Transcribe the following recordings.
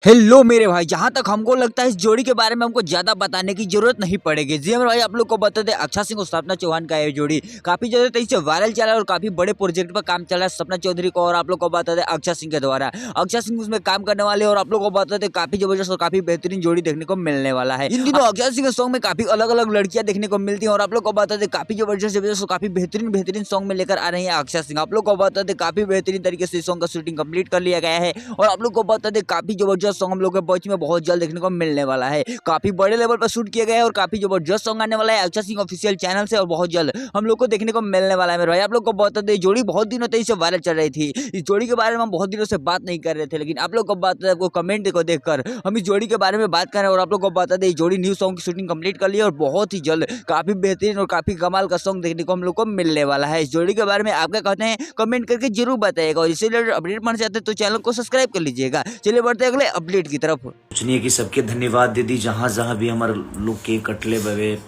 Hello मेरे भाई, जहाँ तक हमको लगता है इस जोड़ी के बारे में हमको ज्यादा बताने की जरूरत नहीं पड़ेगी। जी मेरे भाई, आप लोग को बता दें, अक्षय सिंह और सपना चौहान का ये जोड़ी काफी ज्यादा तेजी से वायरल चला है और काफी बड़े प्रोजेक्ट पर काम चल रहा है सपना चौधरी को और आप लोग को बता दें अक्षय सिंह के द्वारा। अक्षय सिंह उसमें काम करने वाले और आप लोग को बता दें काफी जबरदस्त और काफी बेहतरीन जोड़ी देखने को मिलने वाला है। इन दिनों अक्षय सिंह के सॉन्ग में काफी अलग अलग लड़कियां देखने को मिलती है और आप लोग को बता दें काफी जबरदस्त जबरदस्त और काफी बेहतरीन बेहतरीन सॉन्ग में लेकर आ रहे हैं अक्षय सिंह। आप लोग को बता दें काफी बेहतरीन तरीके से सॉन्ग का शूटिंग कंप्लीट कर लिया गया है और आप लोग को बता दें काफी जबरदस्त सॉन्ग हम लोग के बच में बहुत जल्द देखने को मिलने वाला है। काफी बड़े लेवल पर शूट किया गया है और काफी जबरदस्त सॉन्ग आने वाला है अक्षय सिंह ऑफिशियल चैनल से और बहुत जल्द हम लोग को देखने को मिलने वाला है। मेरे भाई, आप लोग को बता दें जोड़ी बहुत दिनों तक से वायरल चल रही थी। इस जोड़ी के बारे में हम बहुत दिनों से बात नहीं कर रहे थे, लेकिन आप लोग को बात आपको कमेंट को देखकर हम इस जोड़ी के बारे में बात कर रहे हैं और आप लोग को बता दें जोड़ी न्यू सॉन्ग की शूटिंग कंप्लीट कर ली और बहुत ही जल्द काफी बेहतरीन और काफी कमाल का सॉन्ग देखने को हम लोग को मिलने वाला है। इस जोड़ी के बारे में आप क्या कहते हैं कमेंट करके जरूर बताइएगा और इसी रिलेटेड अपडेट पाना चाहते हैं तो चैनल को सब्सक्राइब कर लीजिएगा। चलिए बढ़ते हैं अगले अपडेट की तरफ। सोचनीय कि सबके धन्यवाद दीदी जहाँ जहाँ भी हमारे लोग के कटले बवे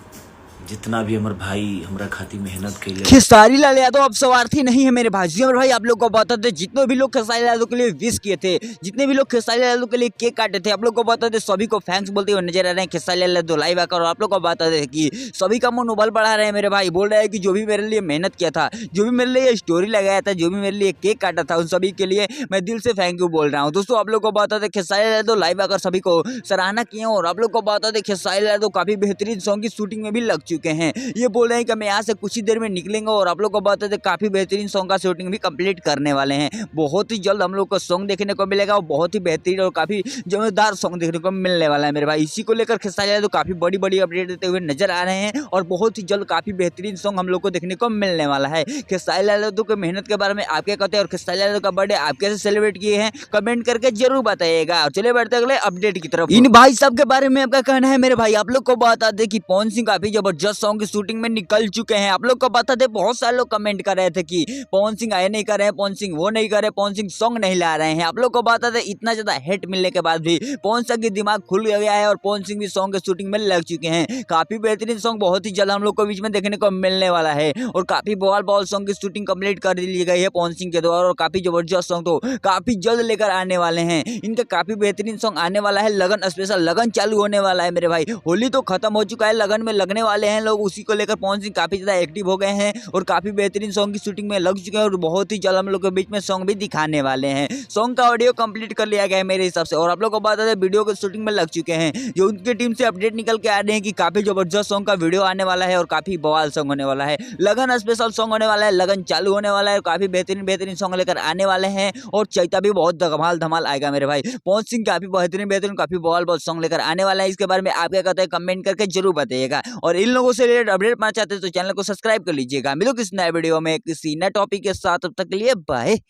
जितना भी हमारे भाई हमारा खातिर मेहनत कैले। खेसारी लाल यादव अब स्वार्थी नहीं है मेरे भाई। जी मेरे भाई, आप लोग को बता दें जितने भी लोग खेसारी लाल यादव के लिए विश किए थे, जितने भी लोग खेसारी लाल यादव के लिए केक काटे थे, आप लोग को बता दें सभी को थैंक्स बोलते हुए नजर आ रहे हैं खेसारी लाल यादव लाइव आकर। और आप लोग को बता दें कि सभी का मनोबल बढ़ा रहे हैं मेरे भाई। बोल रहे हैं कि जो भी मेरे लिए मेहनत किया था, जो भी मेरे लिए स्टोरी लगाया था, जो भी मेरे लिए केक काटा था, उन सभी के लिए मैं दिल से थैंक यू बोल रहा हूँ। दोस्तों, आप लोग को बता दें खेसारी लाल यादव लाइव आकर सभी को सराहना किए और आप लोग को बता दें खेसारी लाल यादव काफी बेहतरीन सॉन्ग की शूटिंग में भी लग चुके हैं। ये बोल रहे हैं कि हम यहाँ से कुछ ही देर में निकलेंगे और आप लोग को बता दें काफी बेहतरीन सॉन्ग का शूटिंग भी कंप्लीट करने वाले हैं। बहुत ही जल्द हम लोग को सॉन्ग देखने को मिलेगा और बहुत ही बेहतरीन और काफी जोरदार सॉन्ग देखने को मिलने वाला है मेरे भाई। इसी को लेकर खेसारी यादव काफी बड़ी बड़ी अपडेट देते हुए नजर आ रहे हैं और बहुत ही जल्द काफी बेहतरीन सॉन्ग हम लोग को देखने को मिलने वाला है। खेसारी यादव की मेहनत के बारे में आप क्या कहते हैं और खेसारी यादव का बर्थडे आप कैसे सेलिब्रेट किए हैं कमेंट करके जरूर बताइएगा। और चलिए बढ़ते अगले अपडेट की तरफ। इन भाई सब के बारे में आपका कहना है मेरे भाई। आप लोग को बता दें कि पवन सिंह काफी जबरदस्त सॉन्ग की शूटिंग में निकल चुके हैं। आप लोग को बता दें बहुत सारे लोग कमेंट कर रहे थे कि पवन सिंह आए नहीं कर रहे हैं, पवन सिंह वो नहीं कर रहे, पवन सिंह सॉन्ग नहीं ला रहे हैं। आप लोग को बता दें इतना ज्यादा हिट मिलने के बाद भी पवन सिंह की दिमाग खुल गया है और पवन सिंह भी सॉन्ग की शूटिंग में लग चुके हैं। काफी बेहतरीन सॉन्ग बहुत ही जल्द हम लोग को बीच में देखने को मिलने वाला है और काफी बवाल बवाल सॉन्ग की शूटिंग कंप्लीट कर ली गई है पवन सिंह के द्वारा और काफी जबरदस्त सॉन्ग तो काफी जल्द लेकर आने वाले हैं। इनका काफी बेहतरीन सॉन्ग आने वाला है। लगन स्पेशल लगन चालू होने वाला है मेरे भाई। होली तो खत्म हो चुका है, लगन में लगने वाले हैं लोग, उसी को लेकर पवन सिंह काफी ज्यादा एक्टिव हो गए हैं और काफी बेहतरीन सॉन्ग की शूटिंग में लग चुके हैं और बहुत ही जल्द हम लोग के बीच में सॉन्ग भी दिखाने वाले हैं। सॉन्ग का ऑडियो कंप्लीट कर लिया गया है मेरे हिसाब से और आप लोग को बता दें वीडियो की शूटिंग में लग चुके हैं। जो उनकी टीम से अपडेट निकल के आ रहे हैं कि काफी जबरदस्त सॉन्ग का वीडियो आने वाला है और काफी बवाल सॉन्ग होने वाला है। लगन स्पेशल सॉन्ग होने वाला है, लगन चालू होने वाला है, काफी बेहतरीन बेहतरीन सॉन्ग लेकर आने वाले हैं और चैता भी बहुत धमाल धमाल आएगा मेरे भाई। पवन सिंह काफी बेहतरीन बेहतरीन काफी बवाल बवाल सॉन्ग लेकर आने वाला है। इसके बारे में आप क्या कहते हैं कमेंट करके जरूर बताइएगा और इन लोगों से रिलेटेड अपडेट पाना चाहते हैं तो चैनल को सब्सक्राइब कर लीजिएगा। मिलो किसी नए वीडियो में किसी नए टॉपिक के साथ, तब तक के लिए बाय।